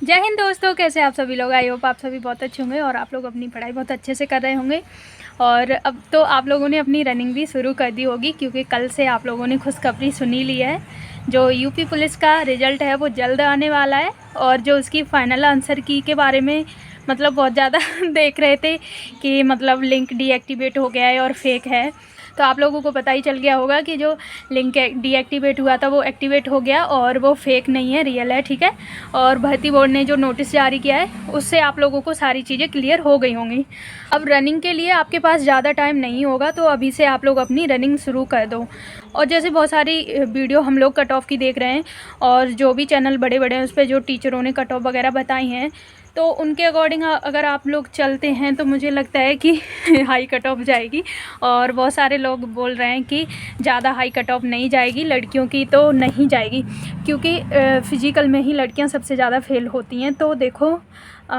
जय हिंद दोस्तों, कैसे आप सभी लोग। आई होप आप सभी बहुत अच्छे होंगे और आप लोग अपनी पढ़ाई बहुत अच्छे से कर रहे होंगे। और अब तो आप लोगों ने अपनी रनिंग भी शुरू कर दी होगी, क्योंकि कल से आप लोगों ने खुशखबरी सुनी ली है। जो यूपी पुलिस का रिज़ल्ट है वो जल्द आने वाला है। और जो उसकी फ़ाइनल आंसर की के बारे में मतलब बहुत ज़्यादा देख रहे थे कि मतलब लिंक डीएक्टिवेट हो गया है और फेक है। तो आप लोगों को पता ही चल गया होगा कि जो लिंक डीएक्टिवेट हुआ था वो एक्टिवेट हो गया और वो फेक नहीं है, रियल है। ठीक है। और भर्ती बोर्ड ने जो नोटिस जारी किया है उससे आप लोगों को सारी चीज़ें क्लियर हो गई होंगी। अब रनिंग के लिए आपके पास ज़्यादा टाइम नहीं होगा, तो अभी से आप लोग अपनी रनिंग शुरू कर दो। और जैसे बहुत सारी वीडियो हम लोग कट ऑफ की देख रहे हैं और जो भी चैनल बड़े बड़े हैं उस पर जो टीचरों ने कट ऑफ वगैरह बताई हैं, तो उनके अकॉर्डिंग अगर आप लोग चलते हैं तो मुझे लगता है कि हाई कट ऑफ जाएगी। और बहुत सारे लोग बोल रहे हैं कि ज़्यादा हाई कट ऑफ नहीं जाएगी, लड़कियों की तो नहीं जाएगी, क्योंकि फ़िज़िकल में ही लड़कियां सबसे ज़्यादा फेल होती हैं। तो देखो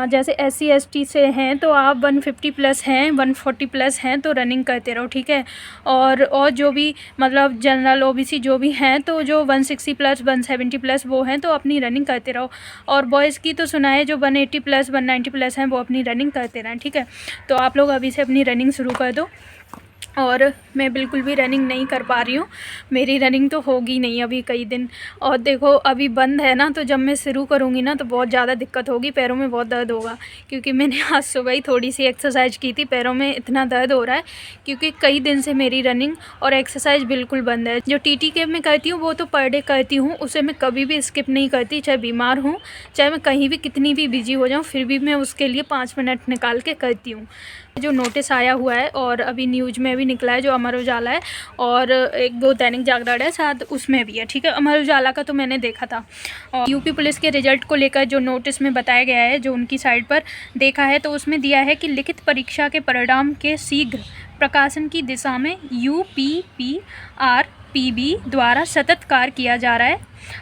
जैसे SC ST से हैं तो आप 150 प्लस हैं, 140 प्लस हैं तो रनिंग करते रहो। ठीक है। और जो भी मतलब जनरल OBC जो भी हैं तो जो 160 प्लस 170 प्लस वो हैं तो अपनी रनिंग करते रहो। और बॉयज़ की तो सुना है जो 180 प्लस 190 प्लस हैं वो अपनी रनिंग करते रहें। ठीक है। तो आप लोग अभी से अपनी रनिंग शुरू कर दो। और मैं बिल्कुल भी रनिंग नहीं कर पा रही हूँ, मेरी रनिंग तो होगी नहीं अभी कई दिन। और देखो अभी बंद है ना, तो जब मैं शुरू करूँगी ना तो बहुत ज़्यादा दिक्कत होगी, पैरों में बहुत दर्द होगा। क्योंकि मैंने आज सुबह ही थोड़ी सी एक्सरसाइज की थी, पैरों में इतना दर्द हो रहा है क्योंकि कई दिन से मेरी रनिंग और एक्सरसाइज बिल्कुल बंद है। जो TT के मैं करती हूँ वो तो पर डे करती हूँ, उसे मैं कभी भी स्किप नहीं करती, चाहे बीमार हूँ चाहे मैं कहीं भी कितनी भी बिजी हो जाऊँ, फिर भी मैं उसके लिए 5 मिनट निकाल के करती हूँ। जो नोटिस आया हुआ है और अभी न्यूज़ में भी निकला है, जो अमर उजाला है और एक दो दैनिक जागरण है साथ उसमें भी है। ठीक है। अमर उजाला का तो मैंने देखा था। और यूपी पुलिस के रिजल्ट को लेकर जो नोटिस में बताया गया है, जो उनकी साइट पर देखा है, तो उसमें दिया है कि लिखित परीक्षा के परिणाम के शीघ्र प्रकाशन की दिशा में UPPRPB द्वारा सतत कार्य किया जा रहा है।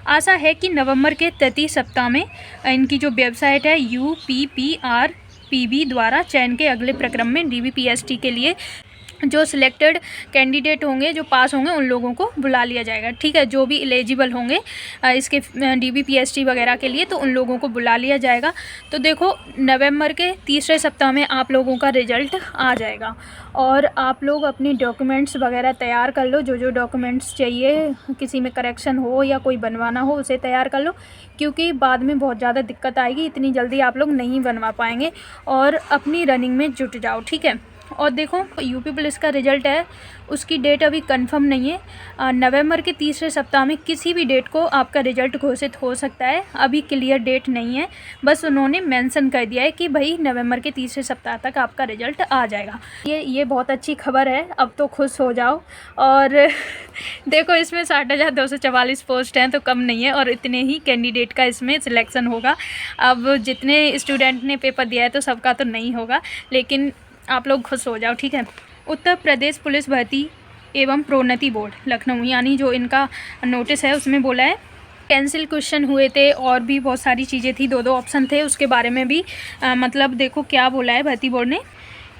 आशा है कि नवंबर के तृतीय सप्ताह में इनकी जो वेबसाइट है UPPRPB द्वारा चयन के अगले प्रक्रम में DBPST के लिए जो सिलेक्टेड कैंडिडेट होंगे, जो पास होंगे, उन लोगों को बुला लिया जाएगा। ठीक है। जो भी एलिजिबल होंगे इसके DBPST वगैरह के लिए, तो उन लोगों को बुला लिया जाएगा। तो देखो नवंबर के तीसरे सप्ताह में आप लोगों का रिजल्ट आ जाएगा। और आप लोग अपनी डॉक्यूमेंट्स वगैरह तैयार कर लो, जो जो डॉक्यूमेंट्स चाहिए, किसी में करेक्शन हो या कोई बनवाना हो उसे तैयार कर लो, क्योंकि बाद में बहुत ज़्यादा दिक्कत आएगी, इतनी जल्दी आप लोग नहीं बनवा पाएंगे। और अपनी रनिंग में जुट जाओ। ठीक है। और देखो यूपी पुलिस का रिज़ल्ट है, उसकी डेट अभी कंफर्म नहीं है। नवंबर के तीसरे सप्ताह में किसी भी डेट को आपका रिज़ल्ट घोषित हो सकता है, अभी क्लियर डेट नहीं है। बस उन्होंने मेंशन कर दिया है कि भाई नवंबर के तीसरे सप्ताह तक आपका रिज़ल्ट आ जाएगा। ये बहुत अच्छी खबर है, अब तो खुश हो जाओ। और देखो इसमें 60,244 पोस्ट हैं, तो कम नहीं है, और इतने ही कैंडिडेट का इसमें सिलेक्शन होगा। अब जितने स्टूडेंट ने पेपर दिया है तो सबका तो नहीं होगा, लेकिन आप लोग खुश हो जाओ। ठीक है। उत्तर प्रदेश पुलिस भर्ती एवं प्रोन्नति बोर्ड लखनऊ, यानी जो इनका नोटिस है उसमें बोला है कैंसिल क्वेश्चन हुए थे और भी बहुत सारी चीज़ें थी, दो ऑप्शन थे, उसके बारे में भी मतलब देखो क्या बोला है भर्ती बोर्ड ने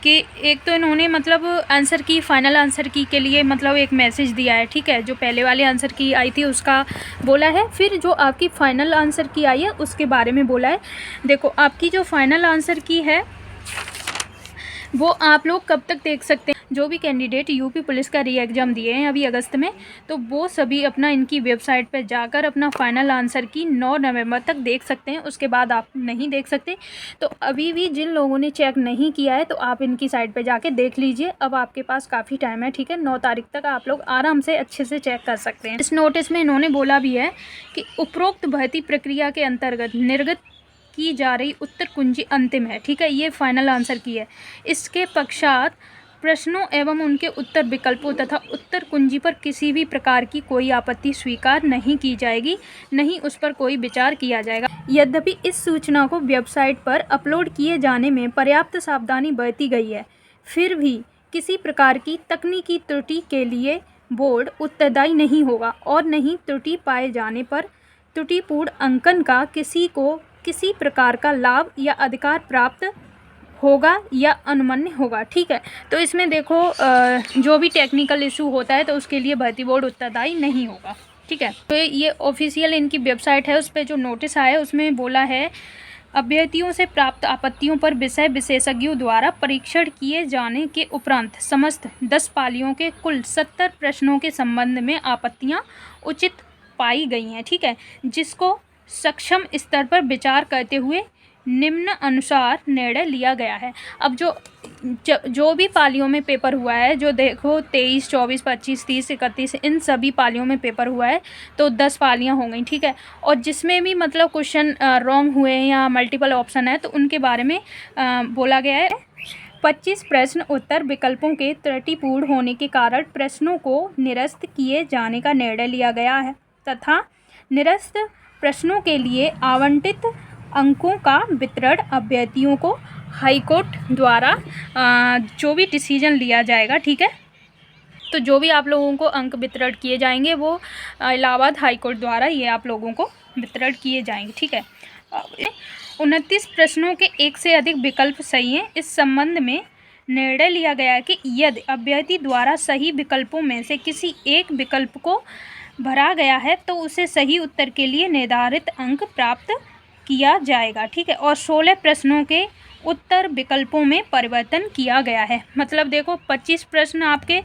कि एक तो इन्होंने मतलब आंसर की फाइनल आंसर की के लिए मतलब एक मैसेज दिया है। ठीक है। जो पहले वाले आंसर की आई थी उसका बोला है, फिर जो आपकी फ़ाइनल आंसर की आई है उसके बारे में बोला है। देखो आपकी जो फाइनल आंसर की है वो आप लोग कब तक देख सकते हैं, जो भी कैंडिडेट यूपी पुलिस का री एग्ज़ाम दिए हैं अभी अगस्त में, तो वो सभी अपना इनकी वेबसाइट पर जाकर अपना फाइनल आंसर की 9 नवंबर तक देख सकते हैं, उसके बाद आप नहीं देख सकते। तो अभी भी जिन लोगों ने चेक नहीं किया है तो आप इनकी साइट पर जाके देख लीजिए, अब आपके पास काफ़ी टाइम है। ठीक है। 9 तारीख तक आप लोग आराम से अच्छे से चेक कर सकते हैं। इस नोटिस में इन्होंने बोला भी है कि उपरोक्त भर्ती प्रक्रिया के अंतर्गत निर्गत की जा रही उत्तर कुंजी अंतिम है। ठीक है। ये फाइनल आंसर की है। इसके पश्चात प्रश्नों एवं उनके उत्तर विकल्पों तथा उत्तर कुंजी पर किसी भी प्रकार की कोई आपत्ति स्वीकार नहीं की जाएगी, नहीं उस पर कोई विचार किया जाएगा। यद्यपि इस सूचना को वेबसाइट पर अपलोड किए जाने में पर्याप्त सावधानी बरती गई है, फिर भी किसी प्रकार की तकनीकी त्रुटि के लिए बोर्ड उत्तरदायी नहीं होगा और नहीं त्रुटि पाए जाने पर त्रुटिपूर्ण अंकन का किसी को किसी प्रकार का लाभ या अधिकार प्राप्त होगा या अनुमन्य होगा। ठीक है। तो इसमें देखो जो भी टेक्निकल इशू होता है तो उसके लिए भर्ती बोर्ड उत्तरदायी नहीं होगा। ठीक है। तो ये ऑफिशियल इनकी वेबसाइट है, उस पर जो नोटिस आया है उसमें बोला है अभ्यर्थियों से प्राप्त आपत्तियों पर विषय विशेषज्ञों द्वारा परीक्षण किए जाने के उपरांत समस्त 10 पालियों के कुल 70 प्रश्नों के संबंध में आपत्तियां उचित पाई गई हैं। ठीक है, जिसको सक्षम स्तर पर विचार करते हुए निम्न अनुसार निर्णय लिया गया है। अब जो भी पालियों में पेपर हुआ है, जो देखो 23, 24, 25, 30, 31 इन सभी पालियों में पेपर हुआ है, तो 10 पालियां हो गई। ठीक है, और जिसमें भी मतलब क्वेश्चन रॉन्ग हुए हैं या मल्टीपल ऑप्शन है तो उनके बारे में बोला गया है। 25 प्रश्न उत्तर विकल्पों के त्रुटिपूर्ण होने के कारण प्रश्नों को निरस्त किए जाने का निर्णय लिया गया है तथा निरस्त प्रश्नों के लिए आवंटित अंकों का वितरण अभ्यर्थियों को हाईकोर्ट द्वारा जो भी डिसीजन लिया जाएगा, ठीक है, तो जो भी आप लोगों को अंक वितरण किए जाएंगे वो इलाहाबाद हाईकोर्ट द्वारा ये आप लोगों को वितरण किए जाएंगे। ठीक है, 29 प्रश्नों के एक से अधिक विकल्प सही हैं। इस संबंध में निर्णय लिया गया कि यदि अभ्यर्थी द्वारा सही विकल्पों में से किसी एक विकल्प को भरा गया है तो उसे सही उत्तर के लिए निर्धारित अंक प्राप्त किया जाएगा। ठीक है, और 16 प्रश्नों के उत्तर विकल्पों में परिवर्तन किया गया है। मतलब देखो 25 प्रश्न आपके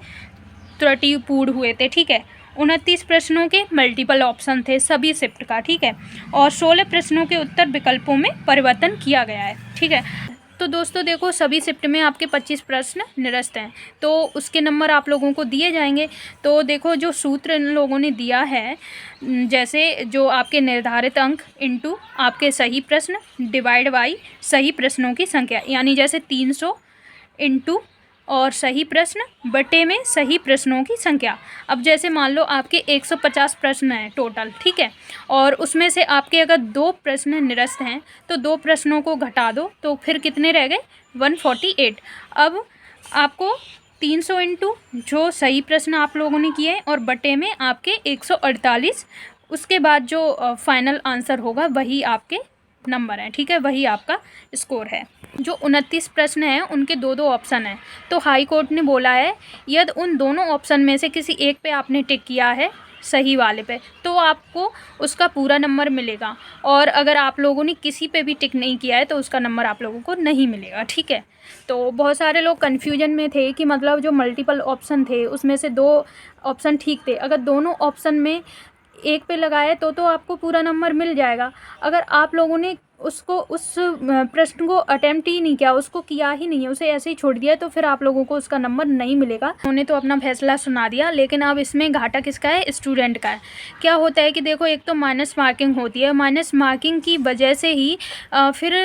त्रुटिपूर्ण हुए थे। ठीक है, 29 प्रश्नों के मल्टीपल ऑप्शन थे सभी शिफ्ट का। ठीक है, और 16 प्रश्नों के उत्तर विकल्पों में परिवर्तन किया गया है। ठीक है, तो दोस्तों देखो सभी शिफ्ट में आपके 25 प्रश्न निरस्त हैं, तो उसके नंबर आप लोगों को दिए जाएंगे। तो देखो जो सूत्र इन लोगों ने दिया है, जैसे जो आपके निर्धारित अंक इनटू आपके सही प्रश्न डिवाइड बाई सही प्रश्नों की संख्या, यानी जैसे 300 इनटू और सही प्रश्न बटे में सही प्रश्नों की संख्या। अब जैसे मान लो आपके 150 प्रश्न हैं टोटल। ठीक है, और उसमें से आपके अगर 2 प्रश्न निरस्त हैं तो 2 प्रश्नों को घटा दो तो फिर कितने रह गए, 148। अब आपको 300 इंटू जो सही प्रश्न आप लोगों ने किए और बटे में आपके 148, उसके बाद जो फाइनल आंसर होगा वही आपके नंबर हैं। ठीक है, वही आपका स्कोर है। जो 29 प्रश्न हैं उनके 2-2 ऑप्शन हैं, तो हाई कोर्ट ने बोला है यदि उन दोनों ऑप्शन में से किसी एक पे आपने टिक किया है सही वाले पे तो आपको उसका पूरा नंबर मिलेगा, और अगर आप लोगों ने किसी पे भी टिक नहीं किया है तो उसका नंबर आप लोगों को नहीं मिलेगा। ठीक है, तो बहुत सारे लोग कन्फ्यूजन में थे कि मतलब जो मल्टीपल ऑप्शन थे उसमें से 2 ऑप्शन ठीक थे, अगर दोनों ऑप्शन में एक पे लगाए तो आपको पूरा नंबर मिल जाएगा। अगर आप लोगों ने उसको उस प्रश्न को अटेम्प्ट ही नहीं किया, उसको किया ही नहीं है, उसे ऐसे ही छोड़ दिया, तो फिर आप लोगों को उसका नंबर नहीं मिलेगा। उन्होंने तो अपना फैसला सुना दिया, लेकिन अब इसमें घाटा किसका है, स्टूडेंट का है। क्या होता है कि देखो एक तो माइनस मार्किंग होती है, माइनस मार्किंग की वजह से ही फिर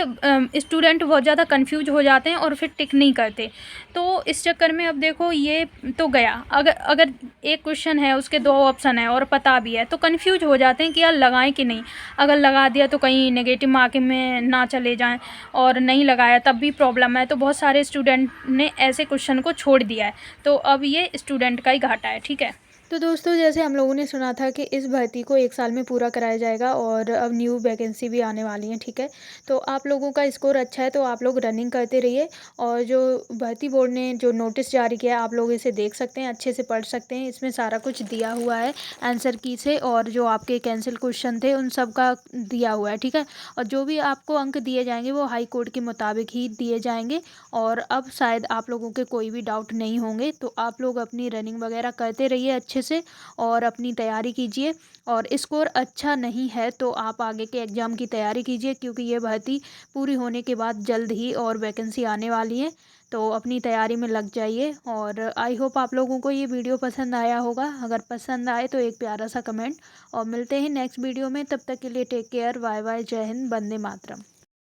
स्टूडेंट बहुत ज़्यादा कन्फ्यूज हो जाते हैं और फिर टिक नहीं करते। तो इस चक्कर में अब देखो ये तो गया, अगर एक क्वेश्चन है उसके 2 ऑप्शन है और पता भी है तो कन्फ्यूज हो जाते हैं कि यार लगाएं कि नहीं। अगर लगा दिया तो कहीं नेगेटिव मार्किंग में ना चले जाएं, और नहीं लगाया तब भी प्रॉब्लम है। तो बहुत सारे स्टूडेंट ने ऐसे क्वेश्चन को छोड़ दिया है, तो अब ये स्टूडेंट का ही घाटा है। ठीक है, तो दोस्तों जैसे हम लोगों ने सुना था कि इस भर्ती को 1 साल में पूरा कराया जाएगा और अब न्यू वैकेंसी भी आने वाली है। ठीक है, तो आप लोगों का स्कोर अच्छा है तो आप लोग रनिंग करते रहिए, और जो भर्ती बोर्ड ने जो नोटिस जारी किया है आप लोग इसे देख सकते हैं, अच्छे से पढ़ सकते हैं। इसमें सारा कुछ दिया हुआ है आंसर की से, और जो आपके कैंसिल क्वेश्चन थे उन सब का दिया हुआ है। ठीक है, और जो भी आपको अंक दिए जाएंगे वो हाई कोर्ट के मुताबिक ही दिए जाएंगे, और अब शायद आप लोगों के कोई भी डाउट नहीं होंगे। तो आप लोग अपनी रनिंग वगैरह करते रहिए अच्छे से और अपनी तैयारी कीजिए, और स्कोर अच्छा नहीं है तो आप आगे के एग्ज़ाम की तैयारी कीजिए, क्योंकि ये भर्ती पूरी होने के बाद जल्द ही और वैकेंसी आने वाली है। तो अपनी तैयारी में लग जाइए, और आई होप आप लोगों को ये वीडियो पसंद आया होगा। अगर पसंद आए तो एक प्यारा सा कमेंट, और मिलते हैं नेक्स्ट वीडियो में। तब तक के लिए टेक केयर, बाय बाय, जय हिंद, वंदे मातरम।